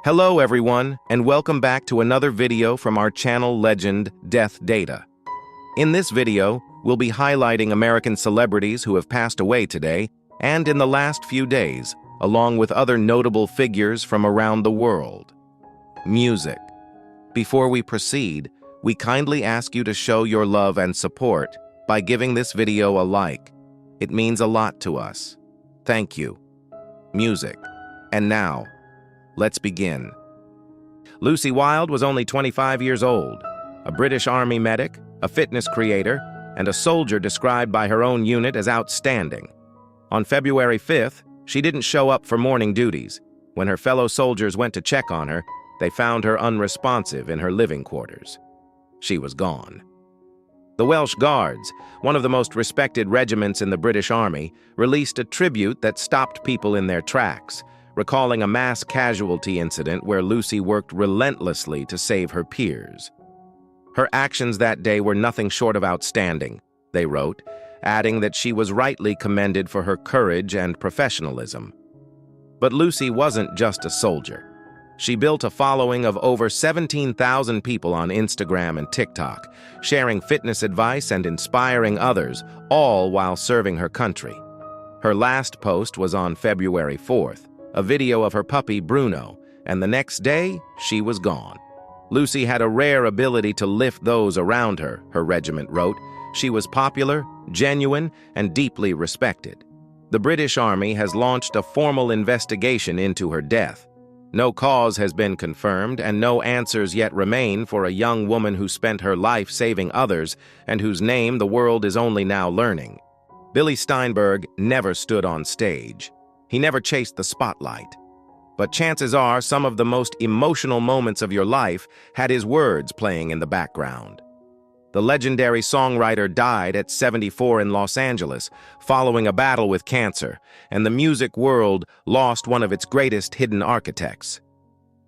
Hello everyone, and welcome back to another video from our channel Legend Death Data. In this video, we'll be highlighting American celebrities who have passed away today and in the last few days, along with other notable figures from around the world. Music. Before we proceed, we kindly ask you to show your love and support by giving this video a like. It means a lot to us. Thank you. Music. And now, let's begin. Lucy Wilde was only 25 years old, a British Army medic, a fitness creator, and a soldier described by her own unit as outstanding. On February 5th, she didn't show up for morning duties. When her fellow soldiers went to check on her, they found her unresponsive in her living quarters. She was gone. The Welsh Guards, one of the most respected regiments in the British Army, released a tribute that stopped people in their tracks, recalling a mass casualty incident where Lucy worked relentlessly to save her peers. Her actions that day were nothing short of outstanding, they wrote, adding that she was rightly commended for her courage and professionalism. But Lucy wasn't just a soldier. She built a following of over 17,000 people on Instagram and TikTok, sharing fitness advice and inspiring others, all while serving her country. Her last post was on February 4th, a video of her puppy Bruno, and the next day, she was gone. Lucy had a rare ability to lift those around her, her regiment wrote. She was popular, genuine, and deeply respected. The British Army has launched a formal investigation into her death. No cause has been confirmed, and no answers yet remain for a young woman who spent her life saving others and whose name the world is only now learning. Billy Steinberg never stood on stage. He never chased the spotlight. But chances are some of the most emotional moments of your life had his words playing in the background. The legendary songwriter died at 74 in Los Angeles, following a battle with cancer, and the music world lost one of its greatest hidden architects.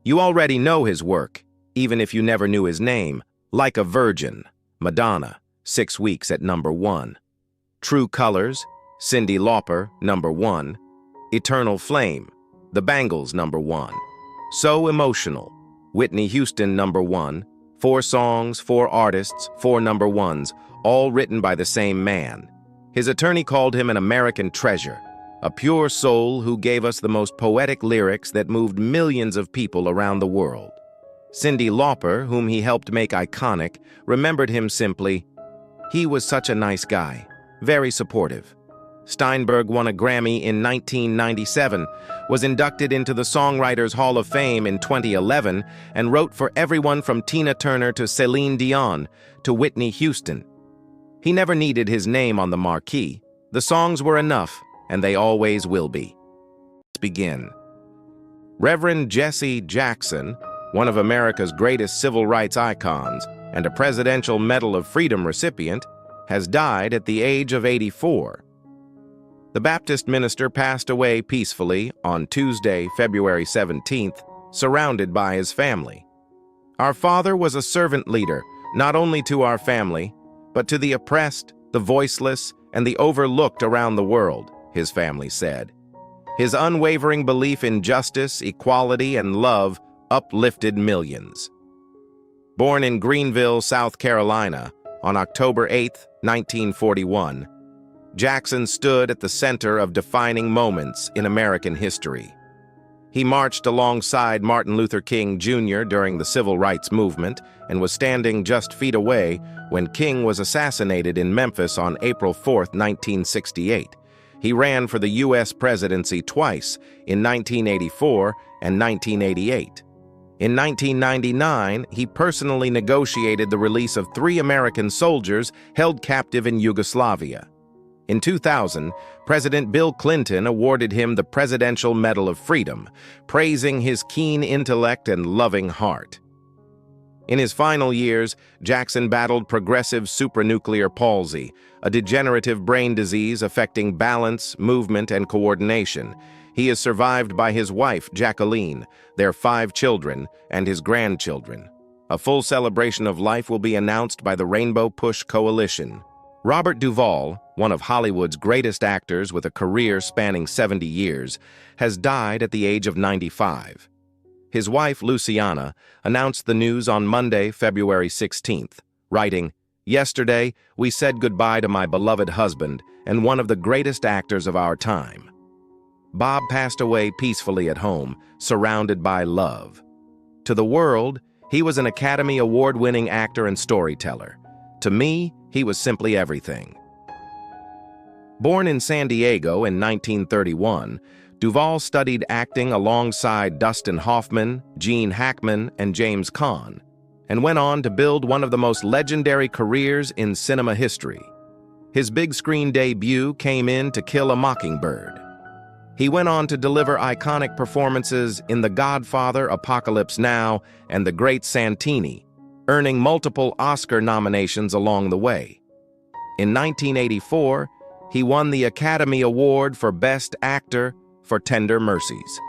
You already know his work, even if you never knew his name, Like a Virgin, Madonna, 6 weeks at #1. True Colors, Cyndi Lauper, #1. Eternal Flame, The Bangles, #1. So Emotional, Whitney Houston, #1. 4 songs, 4 artists, 4 #1s, all written by the same man. His attorney called him an American treasure, a pure soul who gave us the most poetic lyrics that moved millions of people around the world. Cyndi Lauper, whom he helped make iconic, remembered him simply, "He was such a nice guy, very supportive." Steinberg won a Grammy in 1997, was inducted into the Songwriters Hall of Fame in 2011, and wrote for everyone from Tina Turner to Celine Dion to Whitney Houston. He never needed his name on the marquee. The songs were enough, and they always will be. Let's begin. Reverend Jesse Jackson, one of America's greatest civil rights icons and a Presidential Medal of Freedom recipient, has died at the age of 84. The Baptist minister passed away peacefully on Tuesday, February 17th, surrounded by his family. "Our father was a servant leader, not only to our family, but to the oppressed, the voiceless, and the overlooked around the world," his family said. His unwavering belief in justice, equality, and love uplifted millions. Born in Greenville, South Carolina, on October 8, 1941, Jackson stood at the center of defining moments in American history. He marched alongside Martin Luther King Jr. during the Civil Rights Movement and was standing just feet away when King was assassinated in Memphis on April 4, 1968. He ran for the U.S. presidency twice, in 1984 and 1988. In 1999, he personally negotiated the release of 3 American soldiers held captive in Yugoslavia. In 2000, President Bill Clinton awarded him the Presidential Medal of Freedom, praising his keen intellect and loving heart. In his final years, Jackson battled progressive supranuclear palsy, a degenerative brain disease affecting balance, movement, and coordination. He is survived by his wife, Jacqueline, their 5 children, and his grandchildren. A full celebration of life will be announced by the Rainbow Push Coalition. Robert Duvall, one of Hollywood's greatest actors with a career spanning 70 years, has died at the age of 95. His wife, Luciana, announced the news on Monday, February 16th, writing, "Yesterday, we said goodbye to my beloved husband and one of the greatest actors of our time. Bob passed away peacefully at home, surrounded by love. To the world, he was an Academy Award-winning actor and storyteller. To me, he was simply everything." Born in San Diego in 1931, Duvall studied acting alongside Dustin Hoffman, Gene Hackman, and James Caan, and went on to build one of the most legendary careers in cinema history. His big-screen debut came in To Kill a Mockingbird. He went on to deliver iconic performances in The Godfather, Apocalypse Now, and The Great Santini, earning multiple Oscar nominations along the way. In 1984, he won the Academy Award for Best Actor for Tender Mercies.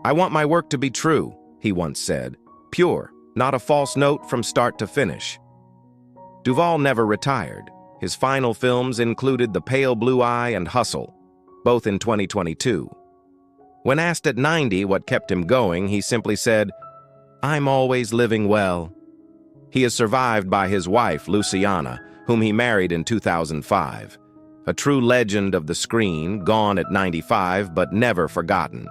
"I want my work to be true," he once said, "pure, not a false note from start to finish." Duvall never retired. His final films included The Pale Blue Eye and Hustle, both in 2022. When asked at 90 what kept him going, he simply said, "I'm always living well." He is survived by his wife, Luciana, whom he married in 2005. A true legend of the screen, gone at 95 but never forgotten.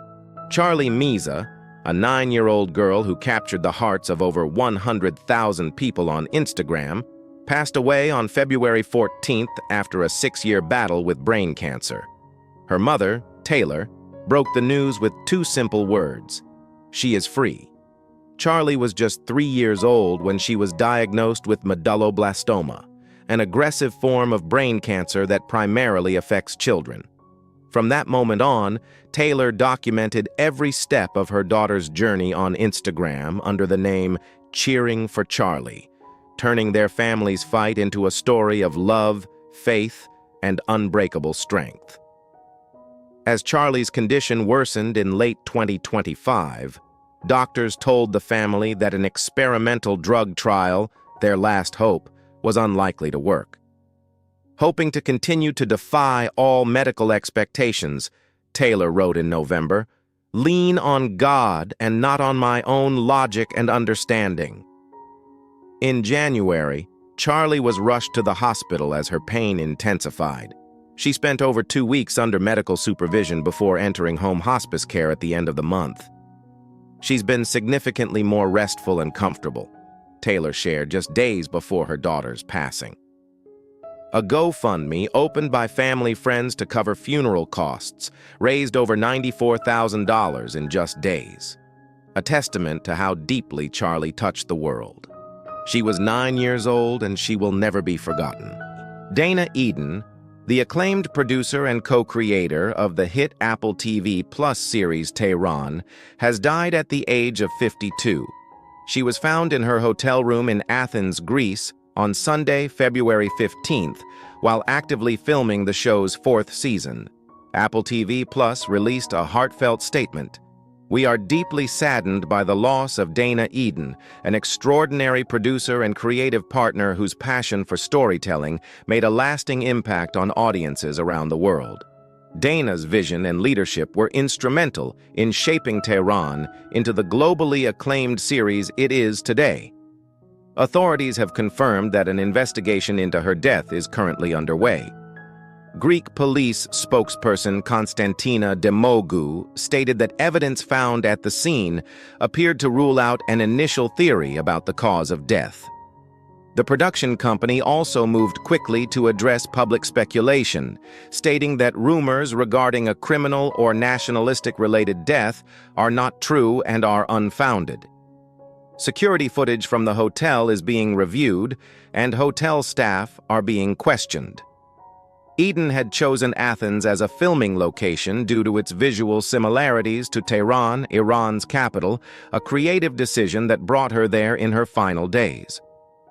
Charlie Meza, a 9-year-old girl who captured the hearts of over 100,000 people on Instagram, passed away on February 14th after a 6-year battle with brain cancer. Her mother, Taylor, broke the news with 2 simple words: "She is free." Charlie was just 3 years old when she was diagnosed with medulloblastoma, an aggressive form of brain cancer that primarily affects children. From that moment on, Taylor documented every step of her daughter's journey on Instagram under the name Cheering for Charlie, turning their family's fight into a story of love, faith, and unbreakable strength. As Charlie's condition worsened in late 2025, doctors told the family that an experimental drug trial, their last hope, was unlikely to work. Hoping to continue to defy all medical expectations, Taylor wrote in November, "Lean on God and not on my own logic and understanding." In January, Charlie was rushed to the hospital as her pain intensified. She spent over 2 weeks under medical supervision before entering home hospice care at the end of the month. "She's been significantly more restful and comfortable," Taylor shared just days before her daughter's passing. A GoFundMe opened by family friends to cover funeral costs raised over $94,000 in just days, a testament to how deeply Charlie touched the world. She was 9 years old and she will never be forgotten. Dana Eden, the acclaimed producer and co-creator of the hit Apple TV Plus series Tehran, has died at the age of 52. She was found in her hotel room in Athens, Greece, on Sunday, February 15th, while actively filming the show's 4th season. Apple TV Plus released a heartfelt statement. "We are deeply saddened by the loss of Dana Eden, an extraordinary producer and creative partner whose passion for storytelling made a lasting impact on audiences around the world. Dana's vision and leadership were instrumental in shaping Tehran into the globally acclaimed series it is today." Authorities have confirmed that an investigation into her death is currently underway. Greek police spokesperson Konstantina Demogou stated that evidence found at the scene appeared to rule out an initial theory about the cause of death. The production company also moved quickly to address public speculation, stating that rumors regarding a criminal or nationalistic-related death are not true and are unfounded. Security footage from the hotel is being reviewed, and hotel staff are being questioned. Eden had chosen Athens as a filming location due to its visual similarities to Tehran, Iran's capital, a creative decision that brought her there in her final days.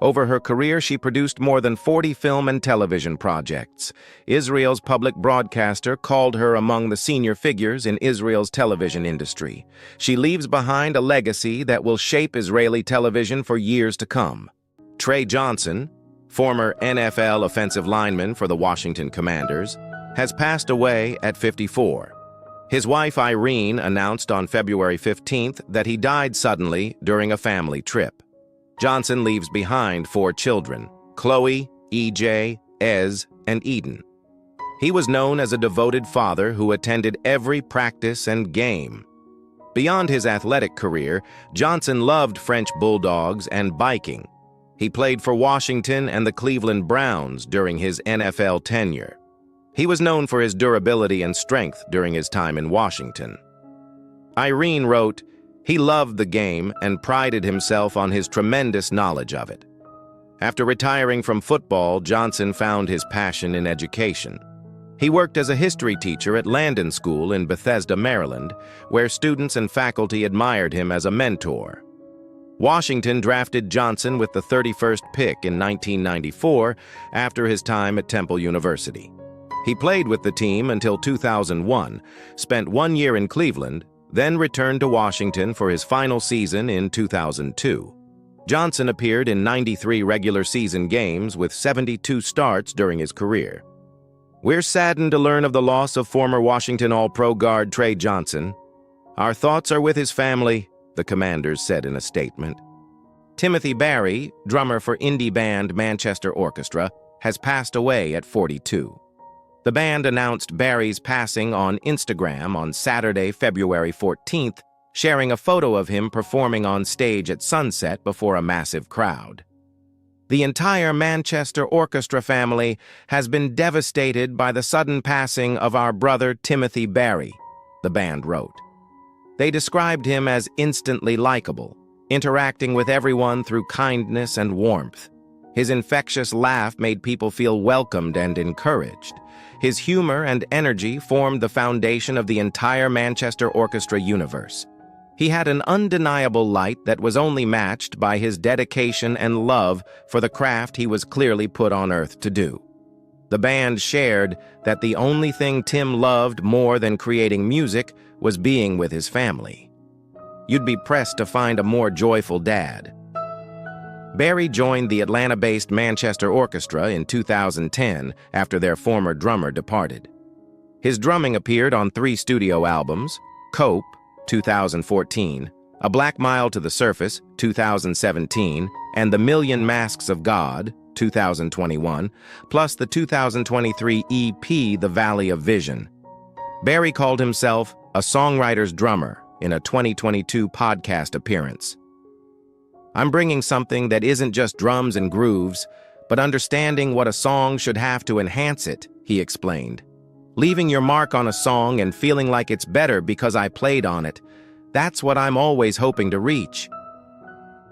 Over her career, she produced more than 40 film and television projects. Israel's public broadcaster called her among the senior figures in Israel's television industry. She leaves behind a legacy that will shape Israeli television for years to come. Trey Johnson, former NFL offensive lineman for the Washington Commanders, has passed away at 54. His wife Irene announced on February 15th that he died suddenly during a family trip. Johnson leaves behind 4 children: Chloe, EJ, Ez, and Eden. He was known as a devoted father who attended every practice and game. Beyond his athletic career, Johnson loved French bulldogs and biking. He played for Washington and the Cleveland Browns during his NFL tenure. He was known for his durability and strength during his time in Washington. Irene wrote, "He loved the game and prided himself on his tremendous knowledge of it." After retiring from football, Johnson found his passion in education. He worked as a history teacher at Landon School in Bethesda, Maryland, where students and faculty admired him as a mentor. Washington drafted Johnson with the 31st pick in 1994 after his time at Temple University. He played with the team until 2001, spent 1 year in Cleveland, then returned to Washington for his final season in 2002. Johnson appeared in 93 regular season games with 72 starts during his career. "We're saddened to learn of the loss of former Washington All-Pro guard Trey Johnson. Our thoughts are with his family," the Commanders said in a statement. Timothy Barry, drummer for indie band Manchester Orchestra, has passed away at 42. The band announced Barry's passing on Instagram on Saturday, February 14th, sharing a photo of him performing on stage at sunset before a massive crowd. "The entire Manchester Orchestra family has been devastated by the sudden passing of our brother Timothy Barry," the band wrote. They described him as instantly likable, interacting with everyone through kindness and warmth. His infectious laugh made people feel welcomed and encouraged. His humor and energy formed the foundation of the entire Manchester Orchestra universe. He had an undeniable light that was only matched by his dedication and love for the craft he was clearly put on earth to do. The band shared that the only thing Tim loved more than creating music was being with his family. You'd be pressed to find a more joyful dad. Barry joined the Atlanta-based Manchester Orchestra in 2010 after their former drummer departed. His drumming appeared on 3 studio albums: Cope, 2014, A Black Mile to the Surface, 2017, and The Million Masks of God, 2021, plus the 2023 EP The Valley of Vision. Barry called himself a songwriter's drummer in a 2022 podcast appearance. "I'm bringing something that isn't just drums and grooves, but understanding what a song should have to enhance it," he explained. "Leaving your mark on a song and feeling like it's better because I played on it, that's what I'm always hoping to reach."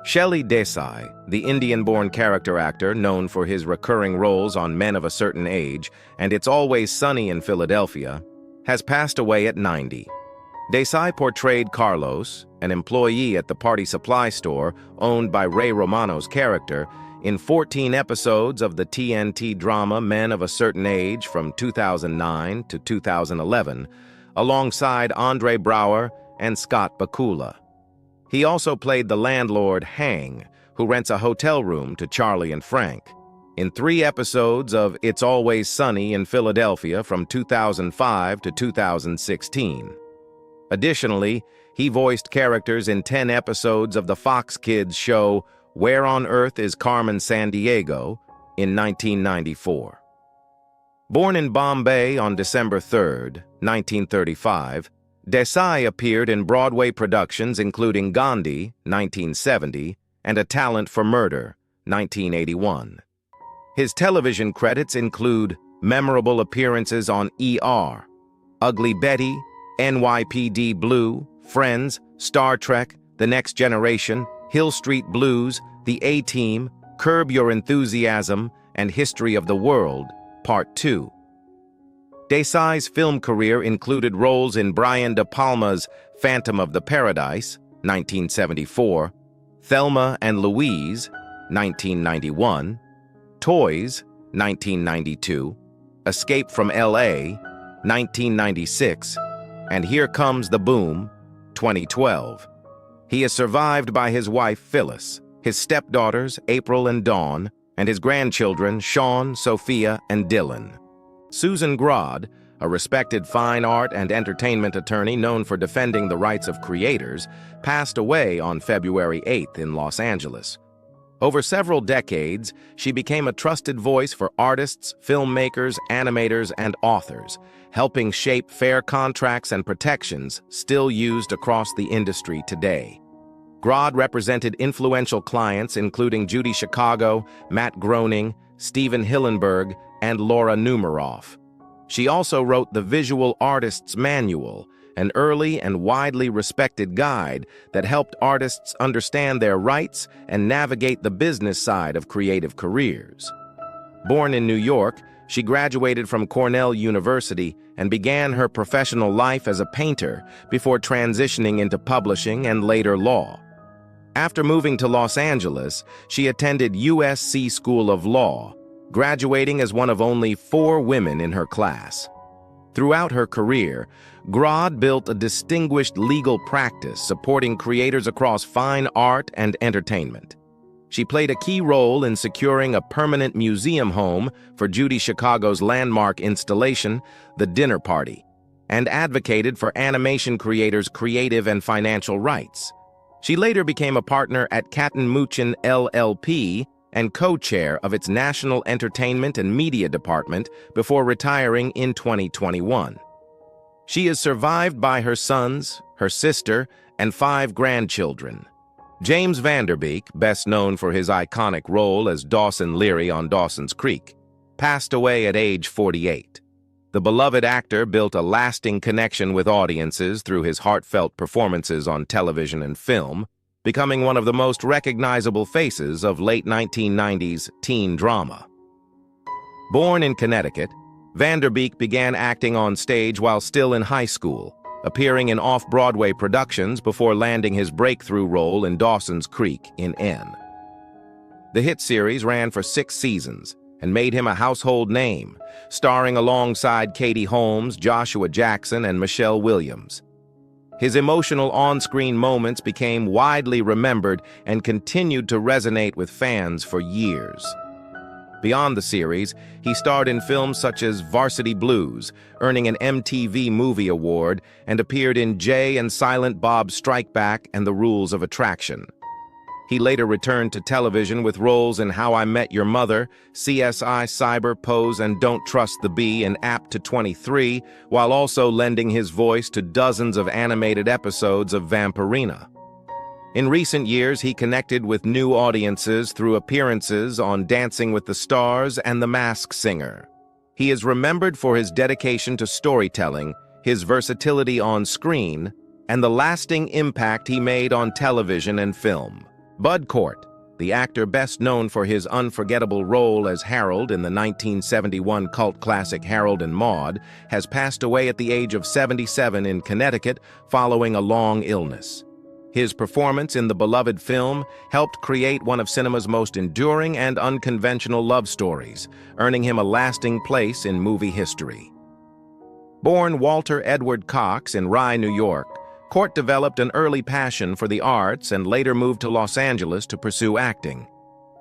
Shelley Desai, the Indian-born character actor known for his recurring roles on Men of a Certain Age and It's Always Sunny in Philadelphia, has passed away at 90. Desai portrayed Carlos, an employee at the party supply store owned by Ray Romano's character, in 14 episodes of the TNT drama Men of a Certain Age from 2009 to 2011, alongside Andre Braugher and Scott Bakula. He also played the landlord Hang, who rents a hotel room to Charlie and Frank, in 3 episodes of It's Always Sunny in Philadelphia from 2005 to 2016. Additionally, he voiced characters in 10 episodes of the Fox Kids show Where on Earth is Carmen Sandiego in 1994. Born in Bombay on December 3, 1935, Desai appeared in Broadway productions including Gandhi, 1970, and A Talent for Murder, 1981. His television credits include memorable appearances on ER, Ugly Betty, NYPD Blue, Friends, Star Trek, The Next Generation, Hill Street Blues, The A-Team, Curb Your Enthusiasm, and History of the World, Part 2. Desai's film career included roles in Brian De Palma's Phantom of the Paradise, 1974, Thelma and Louise, 1991, Toys, 1992, Escape from L.A., 1996, and Here Comes the Boom, 2012. He is survived by his wife Phyllis, his stepdaughters April and Dawn, and his grandchildren Sean, Sophia, and Dylan. Susan Grodd, a respected fine art and entertainment attorney known for defending the rights of creators, passed away on February 8th in Los Angeles. Over several decades, she became a trusted voice for artists, filmmakers, animators, and authors, helping shape fair contracts and protections still used across the industry today. Grodd represented influential clients including Judy Chicago, Matt Groening, Steven Hillenburg, and Laura Numeroff. She also wrote the Visual Artist's Manual, an early and widely respected guide that helped artists understand their rights and navigate the business side of creative careers. Born in New York, she graduated from Cornell University and began her professional life as a painter before transitioning into publishing and later law. After moving to Los Angeles, she attended USC School of Law, graduating as one of only 4 women in her class. Throughout her career, Grodd built a distinguished legal practice supporting creators across fine art and entertainment. She played a key role in securing a permanent museum home for Judy Chicago's landmark installation, The Dinner Party, and advocated for animation creators' creative and financial rights. She later became a partner at Katten Muchin LLP and co-chair of its National Entertainment and Media Department before retiring in 2021. She is survived by her sons, her sister, and 5 grandchildren. James Van Der Beek, best known for his iconic role as Dawson Leary on Dawson's Creek, passed away at age 48. The beloved actor built a lasting connection with audiences through his heartfelt performances on television and film, becoming one of the most recognizable faces of late 1990s teen drama. Born in Connecticut, Van Der Beek began acting on stage while still in high school, appearing in off-Broadway productions before landing his breakthrough role in Dawson's Creek in N. The hit series ran for 6 seasons and made him a household name, starring alongside Katie Holmes, Joshua Jackson, and Michelle Williams. His emotional on-screen moments became widely remembered and continued to resonate with fans for years. Beyond the series, he starred in films such as Varsity Blues, earning an MTV Movie Award, and appeared in Jay and Silent Bob Strike Back and The Rules of Attraction. He later returned to television with roles in How I Met Your Mother, CSI Cyber, Pose, and Don't Trust the Bee, and Apt to 23, while also lending his voice to dozens of animated episodes of Vampirina. In recent years, he connected with new audiences through appearances on Dancing with the Stars and The Masked Singer. He is remembered for his dedication to storytelling, his versatility on screen, and the lasting impact he made on television and film. Bud Cort, the actor best known for his unforgettable role as Harold in the 1971 cult classic Harold and Maude, has passed away at the age of 77 in Connecticut following a long illness. His performance in the beloved film helped create one of cinema's most enduring and unconventional love stories, earning him a lasting place in movie history. Born Walter Edward Cox in Rye, New York, Cort developed an early passion for the arts and later moved to Los Angeles to pursue acting.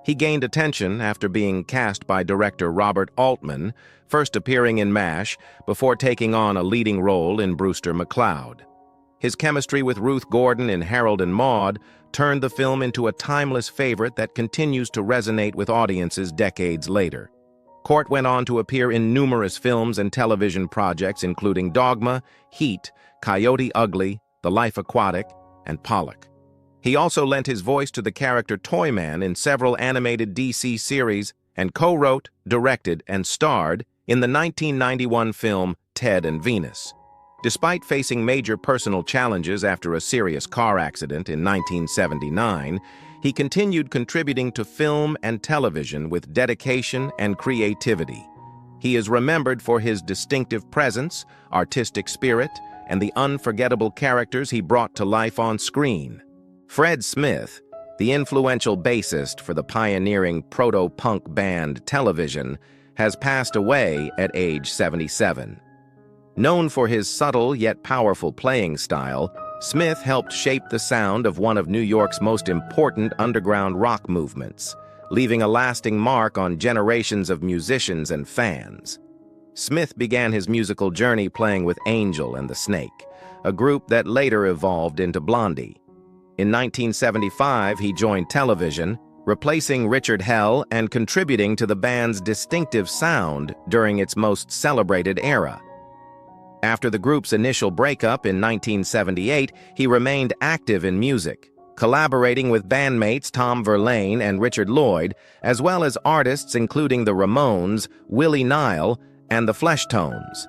He gained attention after being cast by director Robert Altman, first appearing in MASH before taking on a leading role in Brewster McCloud. His chemistry with Ruth Gordon in Harold and Maude turned the film into a timeless favorite that continues to resonate with audiences decades later. Cort went on to appear in numerous films and television projects including Dogma, Heat, Coyote Ugly, The Life Aquatic, and Pollock. He also lent his voice to the character Toyman in several animated DC series and co-wrote, directed, and starred in the 1991 film Ted and Venus. Despite facing major personal challenges after a serious car accident in 1979, he continued contributing to film and television with dedication and creativity. He is remembered for his distinctive presence, artistic spirit, and the unforgettable characters he brought to life on screen. Fred Smith, the influential bassist for the pioneering proto-punk band Television, has passed away at age 77. Known for his subtle yet powerful playing style, Smith helped shape the sound of one of New York's most important underground rock movements, leaving a lasting mark on generations of musicians and fans. Smith began his musical journey playing with Angel and the Snake, a group that later evolved into Blondie. In 1975, he joined television, replacing Richard Hell and contributing to the band's distinctive sound during its most celebrated era. After the group's initial breakup in 1978, he remained active in music, collaborating with bandmates Tom Verlaine and Richard Lloyd, as well as artists including the Ramones, Willie Nile, and the Fleshtones.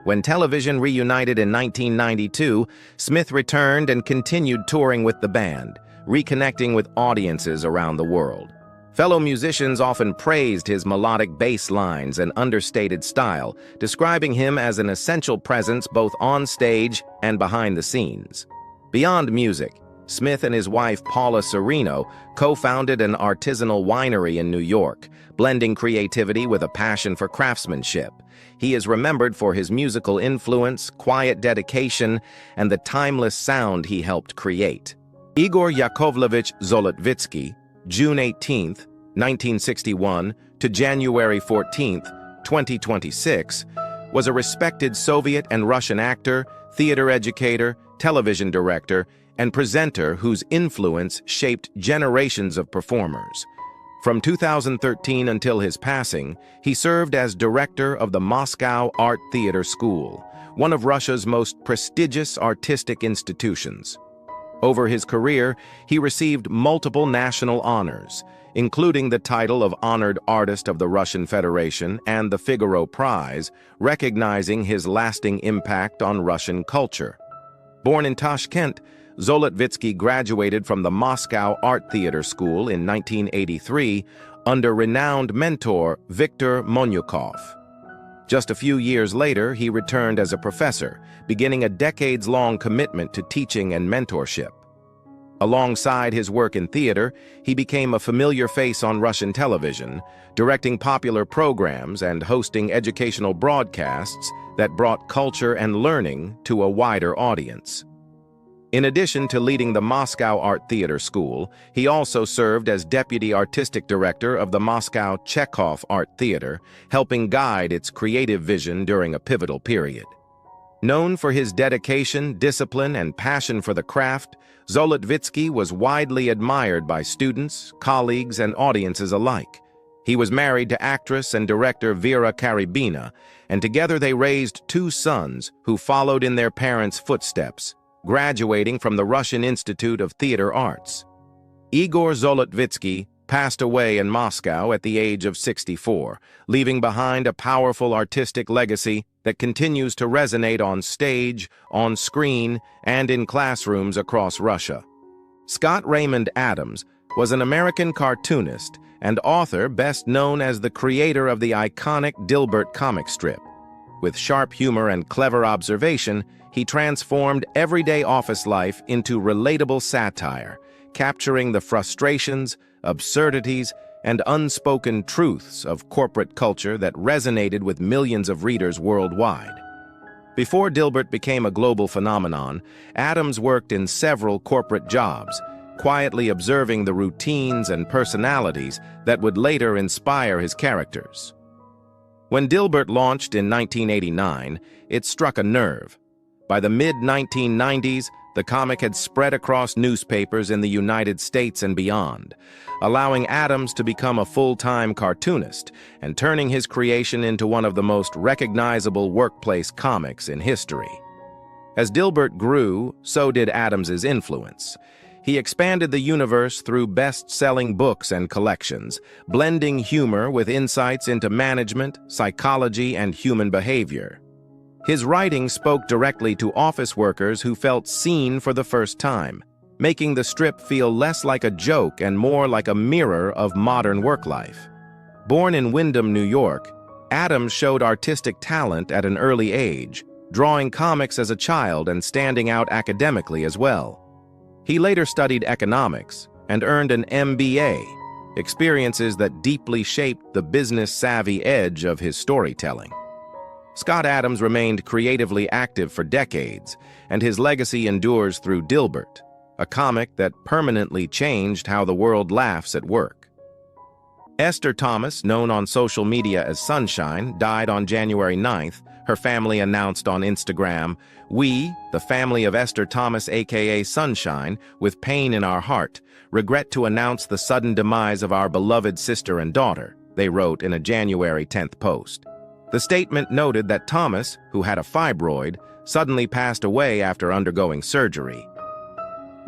When television reunited in 1992, Smith returned and continued touring with the band, reconnecting with audiences around the world. Fellow musicians often praised his melodic bass lines and understated style, describing him as an essential presence both on stage and behind the scenes. Beyond music, Smith and his wife Paula Sereno co-founded an artisanal winery in New York, blending creativity with a passion for craftsmanship. He is remembered for his musical influence, quiet dedication, and the timeless sound he helped create. Igor Yakovlevich Zolotvitsky, June 18, 1961 to January 14, 2026, was a respected Soviet and Russian actor, theater educator, television director, and presenter whose influence shaped generations of performers. From 2013 until his passing, he served as director of the Moscow Art Theater School, one of Russia's most prestigious artistic institutions. Over his career, he received multiple national honors, including the title of Honored Artist of the Russian Federation and the Figaro Prize, recognizing his lasting impact on Russian culture. Born in Tashkent, Zolotvitsky graduated from the Moscow Art Theater School in 1983 under renowned mentor Viktor Monyukov. Just a few years later, he returned as a professor, beginning a decades-long commitment to teaching and mentorship. Alongside his work in theater, he became a familiar face on Russian television, directing popular programs and hosting educational broadcasts that brought culture and learning to a wider audience. In addition to leading the Moscow Art Theater School, he also served as deputy artistic director of the Moscow Chekhov Art Theater, helping guide its creative vision during a pivotal period. Known for his dedication, discipline, and passion for the craft, Zolotvitsky was widely admired by students, colleagues, and audiences alike. He was married to actress and director Vera Karybina, and together they raised two sons who followed in their parents' footsteps, graduating from the Russian Institute of Theater Arts. Igor Zolotvitsky passed away in Moscow at the age of 64, leaving behind a powerful artistic legacy that continues to resonate on stage, on screen, and in classrooms across Russia. Scott Raymond Adams was an American cartoonist and author best known as the creator of the iconic Dilbert comic strip. With sharp humor and clever observation, he transformed everyday office life into relatable satire, capturing the frustrations, absurdities, and unspoken truths of corporate culture that resonated with millions of readers worldwide. Before Dilbert became a global phenomenon, Adams worked in several corporate jobs, quietly observing the routines and personalities that would later inspire his characters. When Dilbert launched in 1989, it struck a nerve. By the mid-1990s, the comic had spread across newspapers in the United States and beyond, allowing Adams to become a full-time cartoonist and turning his creation into one of the most recognizable workplace comics in history. As Dilbert grew, so did Adams's influence. He expanded the universe through best-selling books and collections, blending humor with insights into management, psychology, and human behavior. His writing spoke directly to office workers who felt seen for the first time, making the strip feel less like a joke and more like a mirror of modern work life. Born in Windham, New York, Adams showed artistic talent at an early age, drawing comics as a child and standing out academically as well. He later studied economics and earned an MBA, experiences that deeply shaped the business-savvy edge of his storytelling. Scott Adams remained creatively active for decades, and his legacy endures through Dilbert, a comic that permanently changed how the world laughs at work. Esther Thomas, known on social media as Sunshine, died on January 9th. Her family announced on Instagram, "We, the family of Esther Thomas aka Sunshine, with pain in our heart, regret to announce the sudden demise of our beloved sister and daughter," they wrote in a January 10th post. The statement noted that Thomas, who had a fibroid, suddenly passed away after undergoing surgery.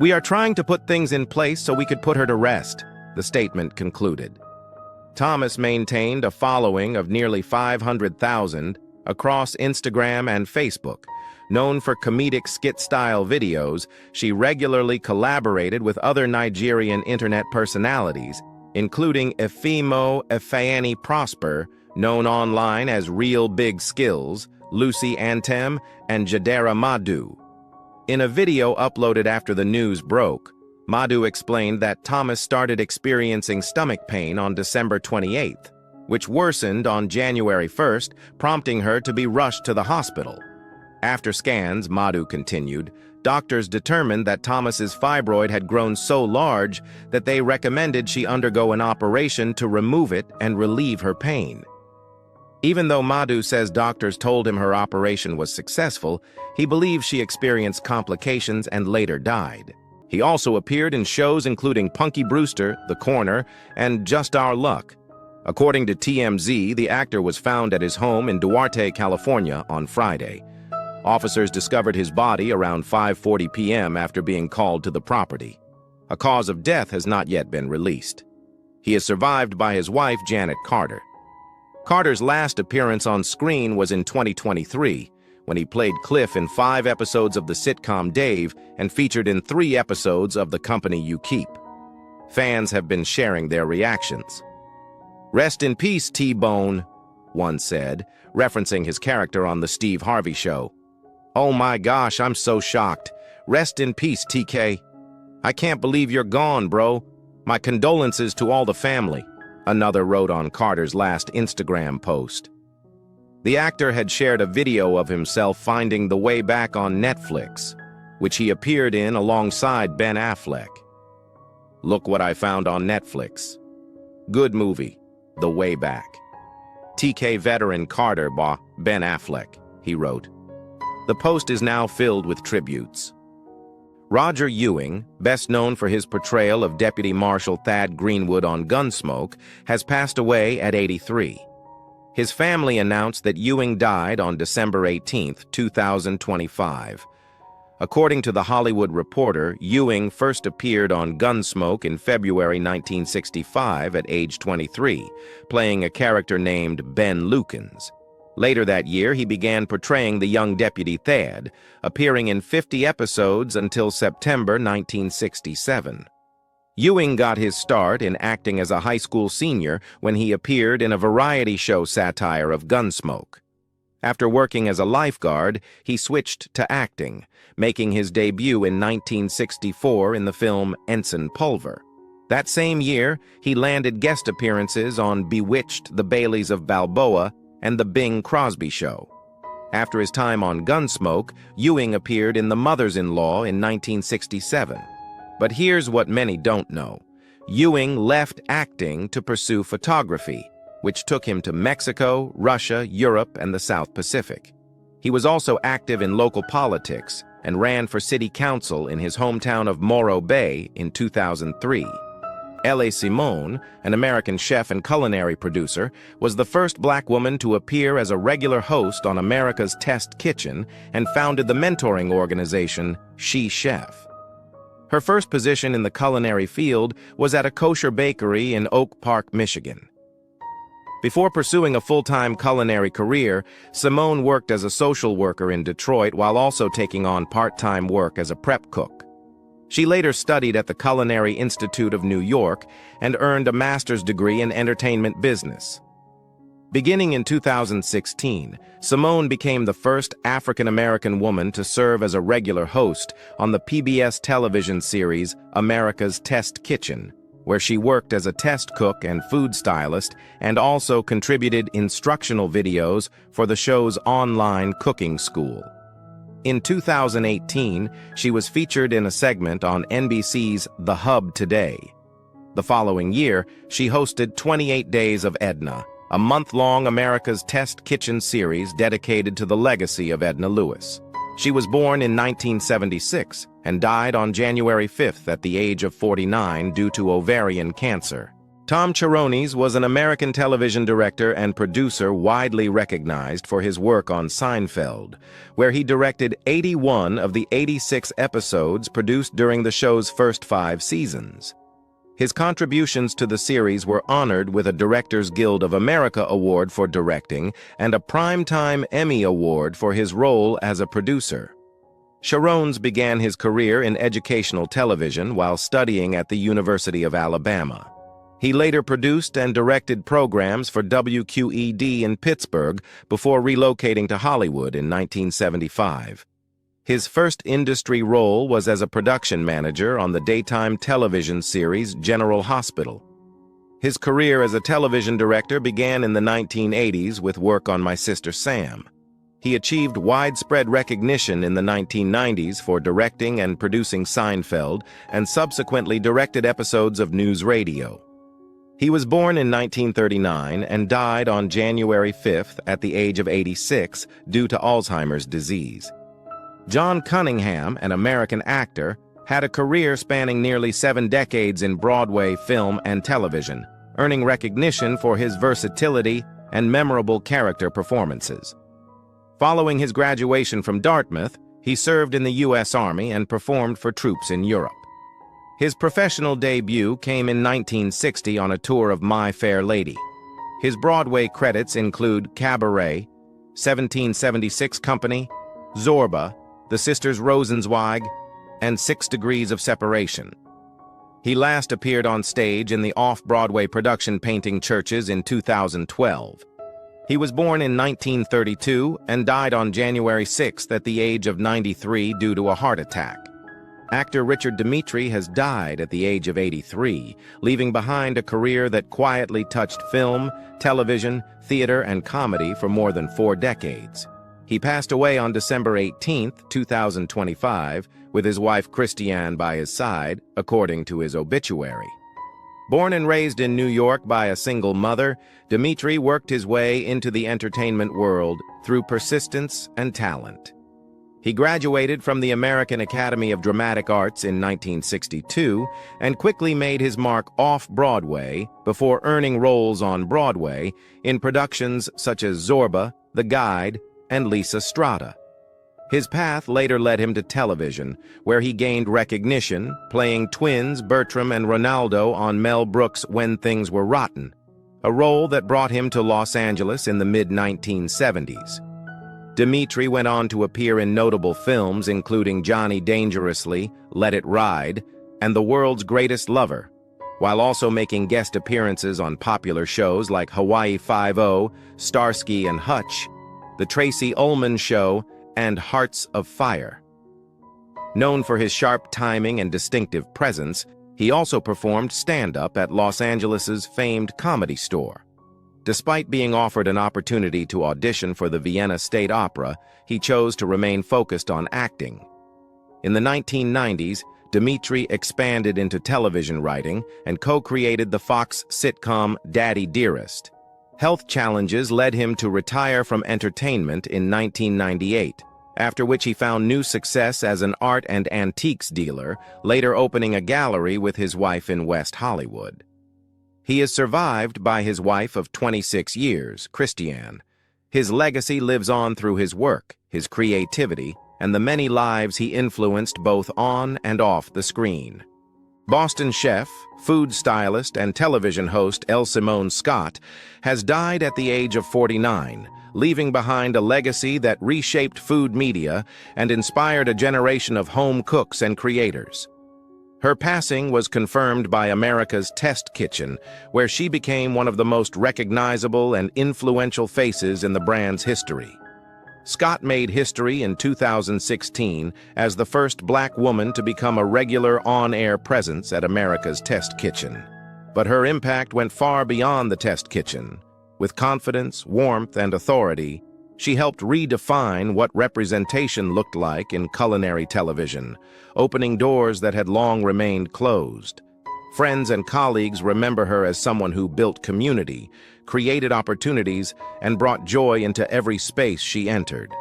"We are trying to put things in place so we could put her to rest," the statement concluded. Thomas maintained a following of nearly 500,000 across Instagram and Facebook. Known for comedic skit-style videos, she regularly collaborated with other Nigerian internet personalities, including Efimo Efeani Prosper, known online as Real Big Skills, Lucy Antem, and Jadera Madu. In a video uploaded after the news broke, Madu explained that Thomas started experiencing stomach pain on December 28th, which worsened on January 1st, prompting her to be rushed to the hospital. After scans, Madu continued, doctors determined that Thomas's fibroid had grown so large that they recommended she undergo an operation to remove it and relieve her pain. Even though Madu says doctors told him her operation was successful, he believes she experienced complications and later died. He also appeared in shows including Punky Brewster, The Corner, and Just Our Luck. According to TMZ, the actor was found at his home in Duarte, California on Friday. Officers discovered his body around 5:40 p.m. after being called to the property. A cause of death has not yet been released. He is survived by his wife, Janet Carter. Carter's last appearance on screen was in 2023, when he played Cliff in 5 episodes of the sitcom Dave and featured in 3 episodes of The Company You Keep. Fans have been sharing their reactions. "Rest in peace, T-Bone," one said, referencing his character on The Steve Harvey Show. "Oh my gosh, I'm so shocked. Rest in peace, TK. I can't believe you're gone, bro. My condolences to all the family," another wrote on Carter's last Instagram post. The actor had shared a video of himself finding the way back on Netflix, which he appeared in alongside Ben Affleck. "Look what I found on Netflix. Good movie, The Way Back. TK veteran Carter by Ben Affleck," he wrote. The post is now filled with tributes. Roger Ewing, best known for his portrayal of Deputy Marshal Thad Greenwood on Gunsmoke, has passed away at 83. His family announced that Ewing died on December 18, 2025. According to The Hollywood Reporter, Ewing first appeared on Gunsmoke in February 1965 at age 23, playing a character named Ben Lukens. Later that year, he began portraying the young Deputy Thad, appearing in 50 episodes until September 1967. Ewing got his start in acting as a high school senior when he appeared in a variety show satire of Gunsmoke. After working as a lifeguard, he switched to acting, making his debut in 1964 in the film Ensign Pulver. That same year, he landed guest appearances on Bewitched, The Baileys of Balboa, and The Bing Crosby Show. After his time on Gunsmoke, Ewing appeared in The Mothers-in-Law in 1967. But here's what many don't know. Ewing left acting to pursue photography, which took him to Mexico, Russia, Europe, and the South Pacific. He was also active in local politics and ran for city council in his hometown of Morro Bay in 2003. L.A. Simone, an American chef and culinary producer, was the first black woman to appear as a regular host on America's Test Kitchen and founded the mentoring organization She Chef. Her first position in the culinary field was at a kosher bakery in Oak Park, Michigan. Before pursuing a full-time culinary career, Simone worked as a social worker in Detroit while also taking on part-time work as a prep cook. She later studied at the Culinary Institute of New York and earned a master's degree in entertainment business. Beginning in 2016, Simone became the first African-American woman to serve as a regular host on the PBS television series America's Test Kitchen, where she worked as a test cook and food stylist and also contributed instructional videos for the show's online cooking school. In 2018, she was featured in a segment on NBC's The Hub Today. The following year, she hosted 28 Days of Edna, a month-long America's Test Kitchen series dedicated to the legacy of Edna Lewis. She was born in 1976 and died on January 5th at the age of 49 due to ovarian cancer. Tom Cherones was an American television director and producer widely recognized for his work on Seinfeld, where he directed 81 of the 86 episodes produced during the show's first 5 seasons. His contributions to the series were honored with a Directors Guild of America Award for directing and a Primetime Emmy Award for his role as a producer. Cherones began his career in educational television while studying at the University of Alabama. He later produced and directed programs for WQED in Pittsburgh before relocating to Hollywood in 1975. His first industry role was as a production manager on the daytime television series General Hospital. His career as a television director began in the 1980s with work on My Sister Sam. He achieved widespread recognition in the 1990s for directing and producing Seinfeld and subsequently directed episodes of News Radio. He was born in 1939 and died on January 5th at the age of 86 due to Alzheimer's disease. John Cunningham, an American actor, had a career spanning nearly 7 decades in Broadway, film, and television, earning recognition for his versatility and memorable character performances. Following his graduation from Dartmouth, he served in the U.S. Army and performed for troops in Europe. His professional debut came in 1960 on a tour of My Fair Lady. His Broadway credits include Cabaret, 1776 Company, Zorba, The Sisters Rosenzweig, and 6 Degrees of Separation. He last appeared on stage in the off-Broadway production Painting Churches in 2012. He was born in 1932 and died on January 6th at the age of 93 due to a heart attack. Actor Richard Dimitri has died at the age of 83, leaving behind a career that quietly touched film, television, theater, and comedy for more than 4 decades. He passed away on December 18, 2025, with his wife Christiane by his side, according to his obituary. Born and raised in New York by a single mother, Dimitri worked his way into the entertainment world through persistence and talent. He graduated from the American Academy of Dramatic Arts in 1962 and quickly made his mark off-Broadway before earning roles on Broadway in productions such as Zorba, The Guide, and Lisa Strata. His path later led him to television, where he gained recognition, playing twins Bertram and Ronaldo on Mel Brooks' When Things Were Rotten, a role that brought him to Los Angeles in the mid-1970s. Dimitri went on to appear in notable films including Johnny Dangerously, Let It Ride, and The World's Greatest Lover, while also making guest appearances on popular shows like Hawaii Five-0, Starsky and Hutch, The Tracy Ullman Show, and Hearts of Fire. Known for his sharp timing and distinctive presence, he also performed stand-up at Los Angeles's famed Comedy Store. Despite being offered an opportunity to audition for the Vienna State Opera, he chose to remain focused on acting. In the 1990s, Dimitri expanded into television writing and co-created the Fox sitcom Daddy Dearest. Health challenges led him to retire from entertainment in 1998, after which he found new success as an art and antiques dealer, later opening a gallery with his wife in West Hollywood. He is survived by his wife of 26 years, Christiane. His legacy lives on through his work, his creativity, and the many lives he influenced both on and off the screen. Boston chef, food stylist, and television host Elle Simone Scott has died at the age of 49, leaving behind a legacy that reshaped food media and inspired a generation of home cooks and creators. Her passing was confirmed by America's Test Kitchen, where she became one of the most recognizable and influential faces in the brand's history. Scott made history in 2016 as the first Black woman to become a regular on-air presence at America's Test Kitchen. But her impact went far beyond the Test Kitchen. With confidence, warmth, and authority, she helped redefine what representation looked like in culinary television, opening doors that had long remained closed. Friends and colleagues remember her as someone who built community, created opportunities, and brought joy into every space she entered.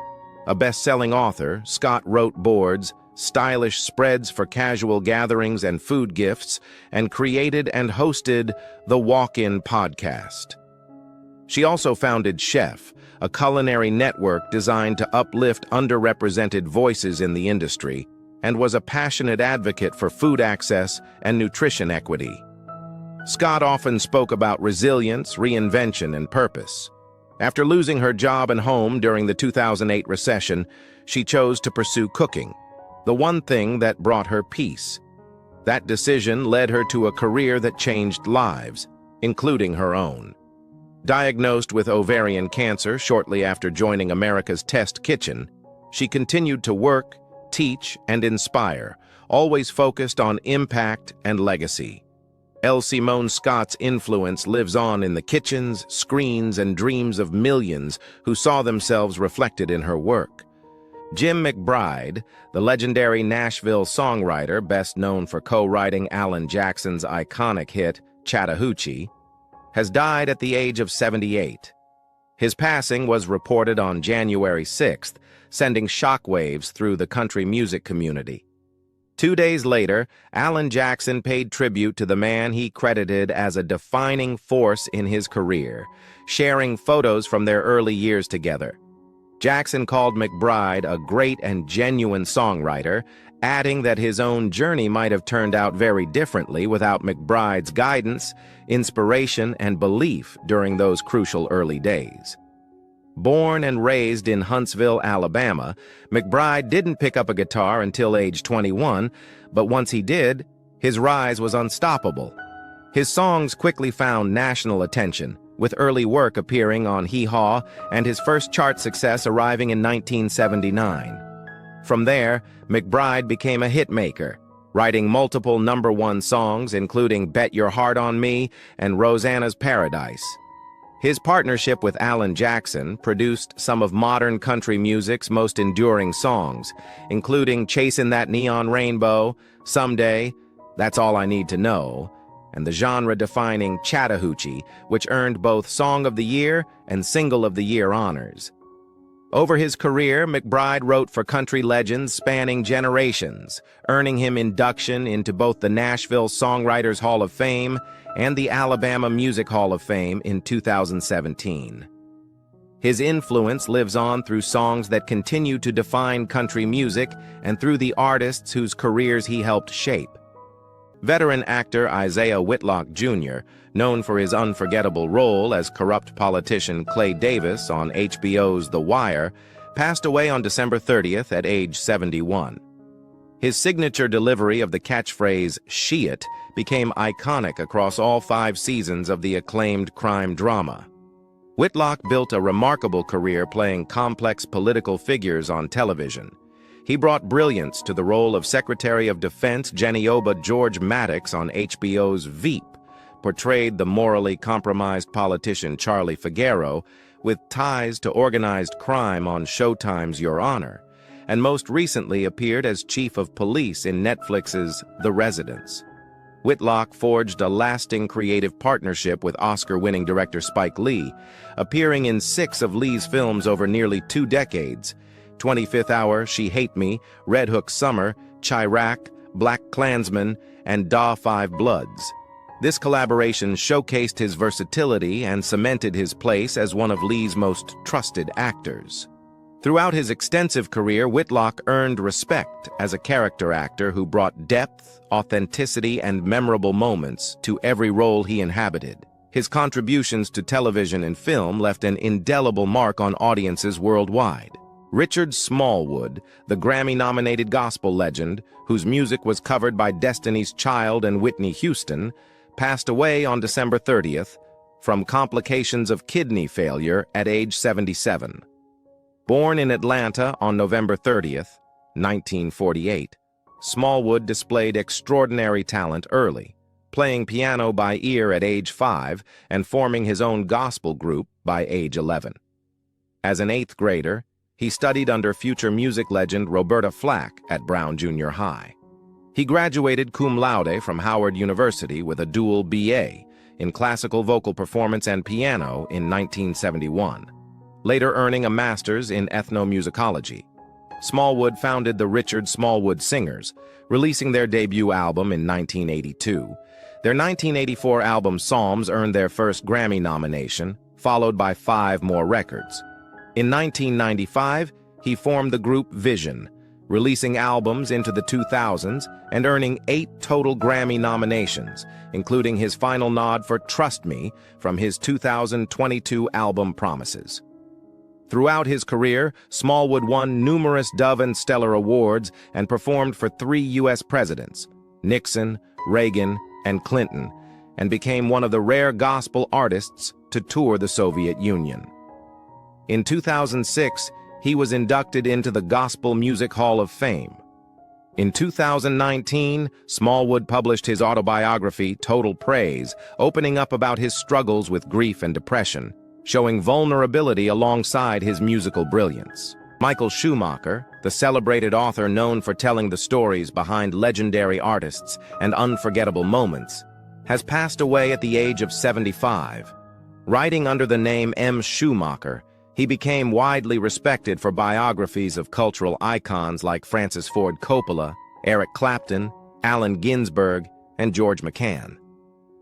A best-selling author, Scott wrote boards, stylish spreads for casual gatherings and food gifts, and created and hosted the Walk-In podcast. She also founded Chef, a culinary network designed to uplift underrepresented voices in the industry, and was a passionate advocate for food access and nutrition equity. Scott often spoke about resilience, reinvention, and purpose. After losing her job and home during the 2008 recession, she chose to pursue cooking, the one thing that brought her peace. That decision led her to a career that changed lives, including her own. Diagnosed with ovarian cancer shortly after joining America's Test Kitchen, she continued to work, teach, and inspire, always focused on impact and legacy. L. Simone Scott's influence lives on in the kitchens, screens, and dreams of millions who saw themselves reflected in her work. Jim McBride, the legendary Nashville songwriter best known for co-writing Alan Jackson's iconic hit, Chattahoochee, has died at the age of 78. His passing was reported on January 6th, sending shockwaves through the country music community. 2 days later, Alan Jackson paid tribute to the man he credited as a defining force in his career, sharing photos from their early years together. Jackson called McBride a great and genuine songwriter, adding that his own journey might have turned out very differently without McBride's guidance, inspiration, and belief during those crucial early days. Born and raised in Huntsville, Alabama, McBride didn't pick up a guitar until age 21, but once he did, his rise was unstoppable. His songs quickly found national attention, with early work appearing on Hee Haw and his first chart success arriving in 1979. From there, McBride became a hitmaker, writing multiple #1 songs including Bet Your Heart on Me and Rosanna's Paradise. His partnership with Alan Jackson produced some of modern country music's most enduring songs, including Chasing That Neon Rainbow, Someday, That's All I Need to Know, and the genre-defining Chattahoochee, which earned both Song of the Year and Single of the Year honors. Over his career, McBride wrote for country legends spanning generations, earning him induction into both the Nashville Songwriters Hall of Fame and the Alabama Music Hall of Fame in 2017. His influence lives on through songs that continue to define country music and through the artists whose careers he helped shape. Veteran actor Isaiah Whitlock Jr., known for his unforgettable role as corrupt politician Clay Davis on HBO's The Wire, passed away on December 30th at age 71. His signature delivery of the catchphrase, "She It," became iconic across all 5 seasons of the acclaimed crime drama. Whitlock built a remarkable career playing complex political figures on television. He brought brilliance to the role of Secretary of Defense Genioba George Maddox on HBO's Veep, portrayed the morally compromised politician Charlie Figueroa with ties to organized crime on Showtime's Your Honor, and most recently appeared as Chief of Police in Netflix's The Residence. Whitlock forged a lasting creative partnership with Oscar-winning director Spike Lee, appearing in 6 of Lee's films over nearly 2 decades: 25th Hour, She Hate Me, Red Hook Summer, Chirac, Black Klansman, and Da 5 Bloods. This collaboration showcased his versatility and cemented his place as one of Lee's most trusted actors. Throughout his extensive career, Whitlock earned respect as a character actor who brought depth, authenticity, and memorable moments to every role he inhabited. His contributions to television and film left an indelible mark on audiences worldwide. Richard Smallwood, the Grammy-nominated gospel legend, whose music was covered by Destiny's Child and Whitney Houston, passed away on December 30th from complications of kidney failure at age 77. Born in Atlanta on November 30th, 1948, Smallwood displayed extraordinary talent early, playing piano by ear at age 5 and forming his own gospel group by age 11. As an 8th grader, he studied under future music legend Roberta Flack at Brown Junior High. He graduated cum laude from Howard University with a dual BA in classical vocal performance and piano in 1971, later earning a master's in ethnomusicology. Smallwood founded the Richard Smallwood Singers, releasing their debut album in 1982. Their 1984 album Psalms earned their first Grammy nomination, followed by 5 more records. In 1995, he formed the group Vision, releasing albums into the 2000s and earning 8 total Grammy nominations, including his final nod for Trust Me from his 2022 album Promises. Throughout his career, Smallwood won numerous Dove and Stellar awards and performed for 3 U.S. presidents, Nixon, Reagan, and Clinton, and became one of the rare gospel artists to tour the Soviet Union. In 2006, he was inducted into the Gospel Music Hall of Fame. In 2019, Smallwood published his autobiography, Total Praise, opening up about his struggles with grief and depression, showing vulnerability alongside his musical brilliance. Michael Schumacher, the celebrated author known for telling the stories behind legendary artists and unforgettable moments, has passed away at the age of 75. Writing under the name M. Schumacher, he became widely respected for biographies of cultural icons like Francis Ford Coppola, Eric Clapton, Allen Ginsberg, and George McCann.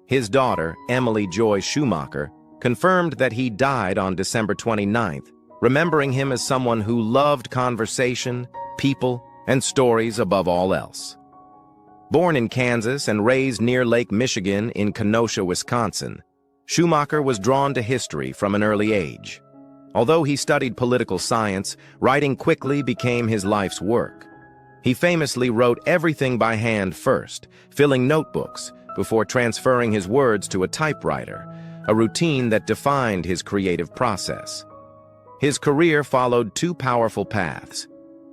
His daughter, Emily Joy Schumacher, confirmed that he died on December 29th, remembering him as someone who loved conversation, people, and stories above all else. Born in Kansas and raised near Lake Michigan in Kenosha, Wisconsin, Schumacher was drawn to history from an early age. Although he studied political science, writing quickly became his life's work. He famously wrote everything by hand first, filling notebooks before transferring his words to a typewriter, a routine that defined his creative process. His career followed 2 powerful paths.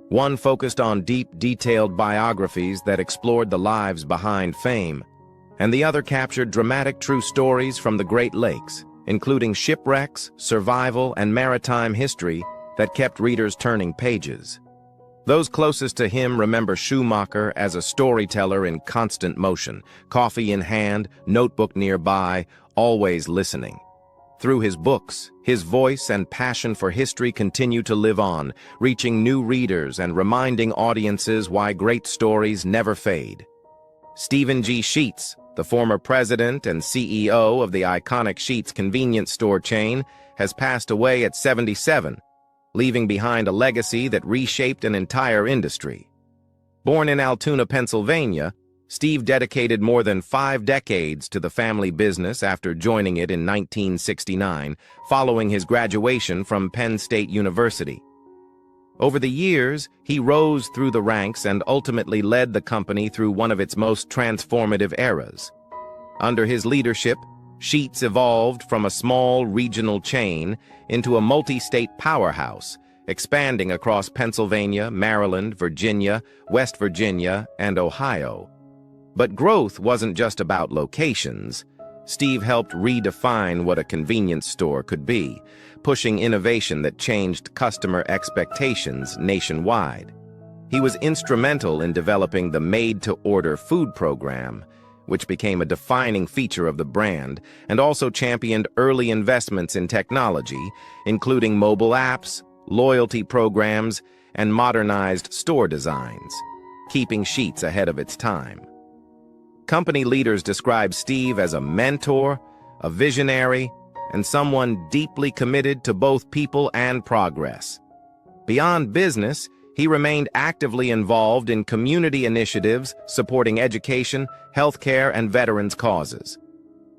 One focused on deep, detailed biographies that explored the lives behind fame, and the other captured dramatic true stories from the Great Lakes, including shipwrecks, survival, and maritime history that kept readers turning pages. Those closest to him remember Schumacher as a storyteller in constant motion, coffee in hand, notebook nearby, always listening. Through his books, his voice and passion for history continue to live on, reaching new readers and reminding audiences why great stories never fade. Stephen G. Sheets, the former president and CEO of the iconic Sheets convenience store chain, has passed away at 77, leaving behind a legacy that reshaped an entire industry. Born in Altoona, Pennsylvania, Steve dedicated more than 5 decades to the family business after joining it in 1969, following his graduation from Penn State University. Over the years, he rose through the ranks and ultimately led the company through one of its most transformative eras. Under his leadership, Sheets evolved from a small regional chain into a multi-state powerhouse, expanding across Pennsylvania, Maryland, Virginia, West Virginia, and Ohio. But growth wasn't just about locations. Steve helped redefine what a convenience store could be, pushing innovation that changed customer expectations nationwide. He was instrumental in developing the made-to-order food program, which became a defining feature of the brand, and also championed early investments in technology, including mobile apps, loyalty programs, and modernized store designs, keeping Sheets ahead of its time. Company leaders describe Steve as a mentor, a visionary, and someone deeply committed to both people and progress. Beyond business, he remained actively involved in community initiatives supporting education, healthcare, and veterans' causes.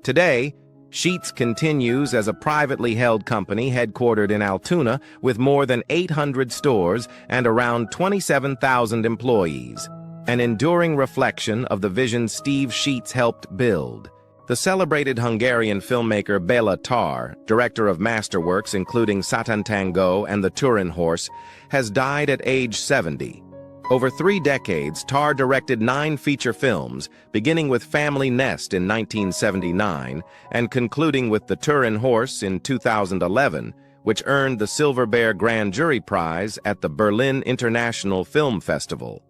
Today, Sheets continues as a privately held company headquartered in Altoona with more than 800 stores and around 27,000 employees, an enduring reflection of the vision Steve Sheets helped build. The celebrated Hungarian filmmaker Béla Tarr, director of masterworks including Satan Tango and The Turin Horse, has died at age 70. Over 3 decades, Tarr directed 9 feature films, beginning with Family Nest in 1979 and concluding with The Turin Horse in 2011, which earned the Silver Bear Grand Jury Prize at the Berlin International Film Festival.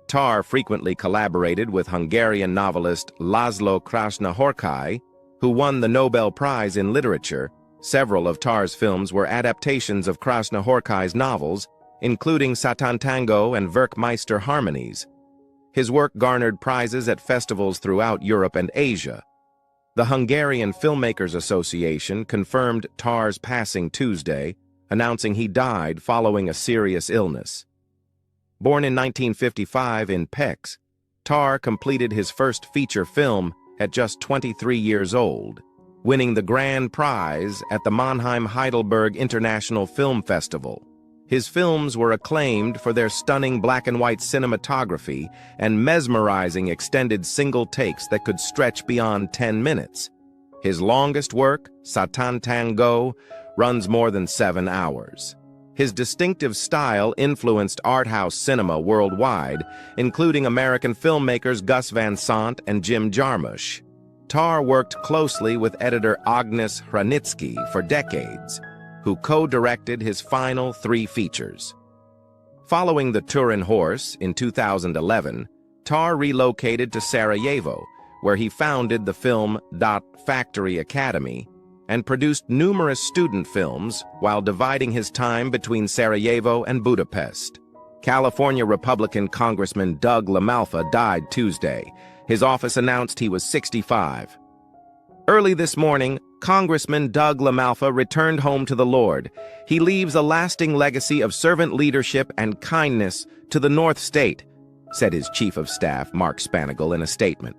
Tar frequently collaborated with Hungarian novelist Laszlo Krasznahorkai, who won the Nobel Prize in Literature. Several of Tar's films were adaptations of Krasznahorkai's novels, including Satan Tango and Werkmeister Harmonies. His work garnered prizes at festivals throughout Europe and Asia. The Hungarian Filmmakers Association confirmed Tar's passing Tuesday, announcing he died following a serious illness. Born in 1955 in Pécs, Tar completed his first feature film at just 23 years old, winning the grand prize at the Mannheim-Heidelberg International Film Festival. His films were acclaimed for their stunning black-and-white cinematography and mesmerizing extended single takes that could stretch beyond 10 minutes. His longest work, Satan Tango, runs more than 7 hours. His distinctive style influenced art house cinema worldwide, including American filmmakers Gus Van Sant and Jim Jarmusch. Tar worked closely with editor Agnes Hranitzky for decades, who co-directed his final 3 features. Following The Turin Horse in 2011, Tar relocated to Sarajevo, where he founded the Film Factory Academy and produced numerous student films while dividing his time between Sarajevo and Budapest. California Republican Congressman Doug LaMalfa died Tuesday. His office announced he was 65. Early this morning, Congressman Doug LaMalfa returned home to the Lord. He leaves a lasting legacy of servant leadership and kindness to the North State, said his chief of staff, Mark Spanigal, in a statement.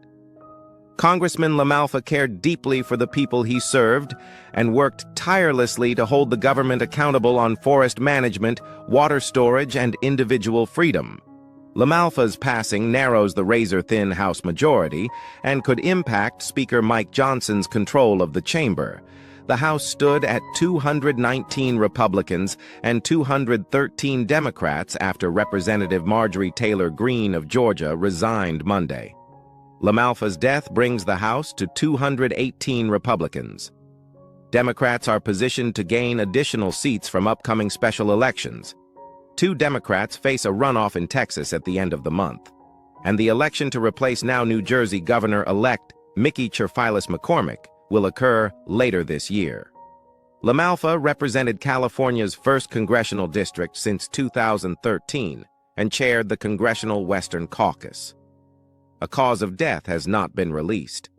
Congressman LaMalfa cared deeply for the people he served and worked tirelessly to hold the government accountable on forest management, water storage, and individual freedom. LaMalfa's passing narrows the razor-thin House majority and could impact Speaker Mike Johnson's control of the chamber. The House stood at 219 Republicans and 213 Democrats after Representative Marjorie Taylor Greene of Georgia resigned Monday. LaMalfa's death brings the House to 218 Republicans. Democrats are positioned to gain additional seats from upcoming special elections. 2 Democrats face a runoff in Texas at the end of the month, and the election to replace now New Jersey Governor-elect Mickey Cherfilas McCormick will occur later this year. LaMalfa represented California's 1st congressional district since 2013 and chaired the Congressional Western Caucus. A cause of death has not been released.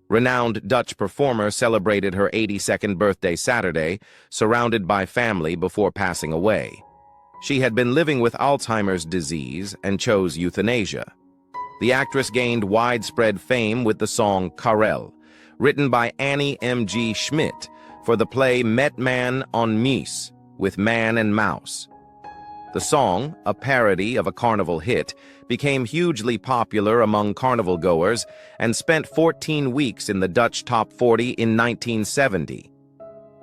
Renowned Dutch performer celebrated her 82nd birthday Saturday, surrounded by family before passing away. She had been living with Alzheimer's disease and chose euthanasia. The actress gained widespread fame with the song Karel, written by Annie M.G. Schmidt for the play Met Man on Mies, with Man and Mouse. The song, a parody of a carnival hit, became hugely popular among carnival goers and spent 14 weeks in the Dutch Top 40 in 1970.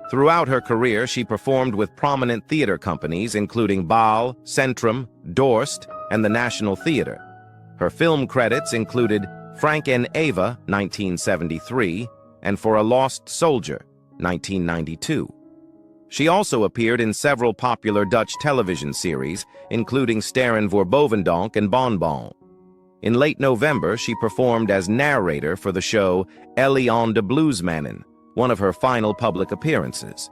Throughout her career, she performed with prominent theater companies including Baal, Centrum, Dorst, and the National Theater. Her film credits included Frank and Eva, 1973, and For a Lost Soldier, 1992. She also appeared in several popular Dutch television series, including Sterren voor Bovendonk and Bon Bon. In late November, she performed as narrator for the show Ellie on de Bluesmannen, one of her final public appearances.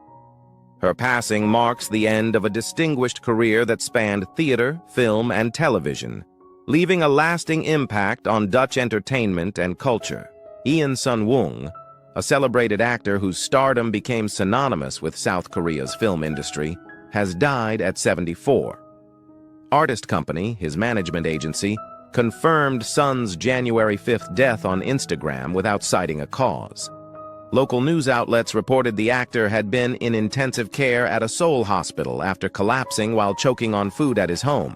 Her passing marks the end of a distinguished career that spanned theater, film, and television, leaving a lasting impact on Dutch entertainment and culture. Ian Sun-woong, a celebrated actor whose stardom became synonymous with South Korea's film industry, has died at 74. Artist Company, his management agency, confirmed Sun's January 5th death on Instagram without citing a cause. Local news outlets reported the actor had been in intensive care at a Seoul hospital after collapsing while choking on food at his home.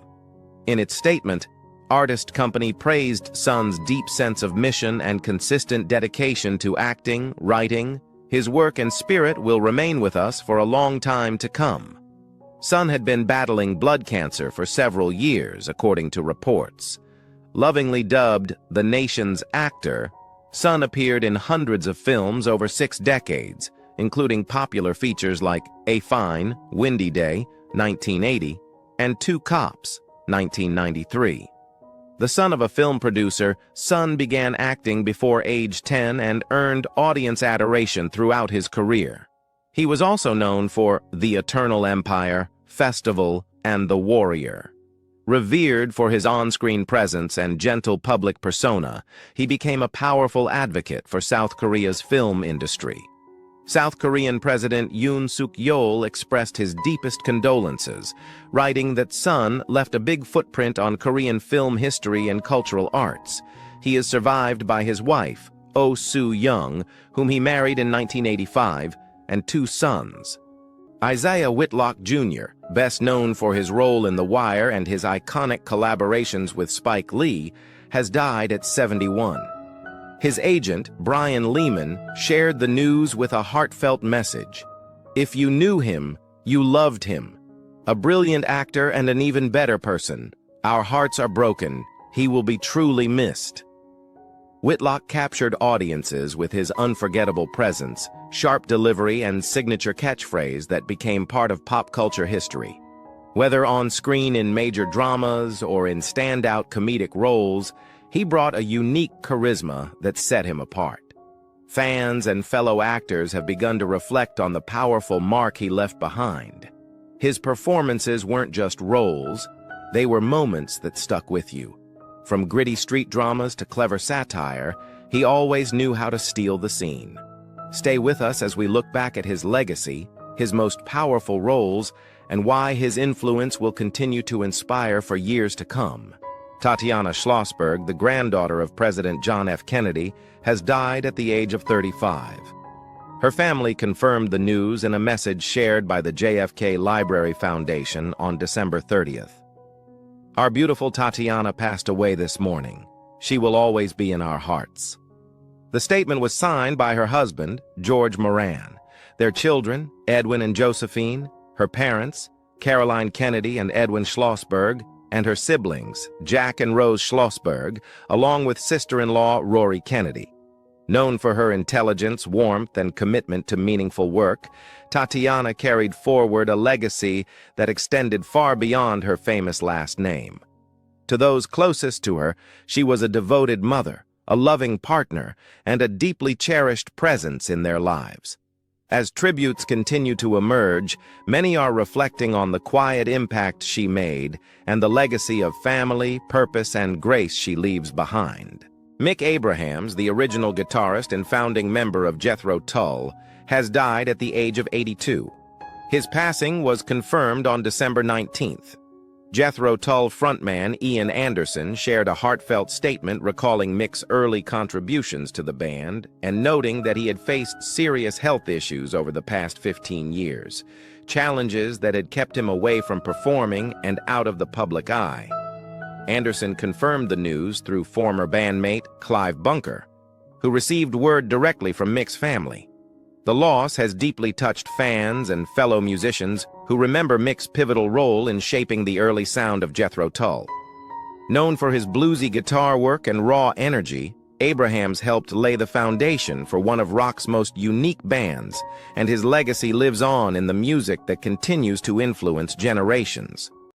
In its statement, Artist Company praised Sun's deep sense of mission and consistent dedication to acting, writing. His work and spirit will remain with us for a long time to come. Sun had been battling blood cancer for several years, according to reports. Lovingly dubbed the nation's actor, Sun appeared in hundreds of films over 6 decades, including popular features like A Fine, Windy Day, 1980, and Two Cops, 1993. The son of a film producer, Sun began acting before age 10 and earned audience adoration throughout his career. He was also known for The Eternal Empire, Festival, and The Warrior. Revered for his on-screen presence and gentle public persona, he became a powerful advocate for South Korea's film industry. South Korean President Yoon Suk-yeol expressed his deepest condolences, writing that Sun left a big footprint on Korean film history and cultural arts. He is survived by his wife, Oh Soo-young, whom he married in 1985, and 2 sons. Isaiah Whitlock Jr., best known for his role in The Wire and his iconic collaborations with Spike Lee, has died at 71. His agent, Brian Lehman, shared the news with a heartfelt message. "If you knew him, you loved him. A brilliant actor and an even better person. Our hearts are broken. He will be truly missed." Whitlock captured audiences with his unforgettable presence, sharp delivery, and signature catchphrase that became part of pop culture history. Whether on screen in major dramas or in standout comedic roles, he brought a unique charisma that set him apart. Fans and fellow actors have begun to reflect on the powerful mark he left behind. His performances weren't just roles, they were moments that stuck with you. From gritty street dramas to clever satire, he always knew how to steal the scene. Stay with us as we look back at his legacy, his most powerful roles, and why his influence will continue to inspire for years to come. Tatiana Schlossberg, the granddaughter of President John F. Kennedy, has died at the age of 35. Her family confirmed the news in a message shared by the JFK Library Foundation on December 30th. Our beautiful Tatiana passed away this morning. She will always be in our hearts. The statement was signed by her husband, George Moran, their children, Edwin and Josephine, her parents, Caroline Kennedy and Edwin Schlossberg, and her siblings, Jack and Rose Schlossberg, along with sister-in-law Rory Kennedy. Known for her intelligence, warmth, and commitment to meaningful work, Tatiana carried forward a legacy that extended far beyond her famous last name. To those closest to her, she was a devoted mother, a loving partner, and a deeply cherished presence in their lives. As tributes continue to emerge, many are reflecting on the quiet impact she made and the legacy of family, purpose, and grace she leaves behind. Mick Abrahams, the original guitarist and founding member of Jethro Tull, has died at the age of 82. His passing was confirmed on December 19th. Jethro Tull frontman Ian Anderson shared a heartfelt statement recalling Mick's early contributions to the band and noting that he had faced serious health issues over the past 15 years, challenges that had kept him away from performing and out of the public eye. Anderson confirmed the news through former bandmate Clive Bunker, who received word directly from Mick's family. The loss has deeply touched fans and fellow musicians who remember Mick's pivotal role in shaping the early sound of Jethro Tull. Known for his bluesy guitar work and raw energy, Abrahams helped lay the foundation for one of rock's most unique bands, and his legacy lives on in the music that continues to influence generations.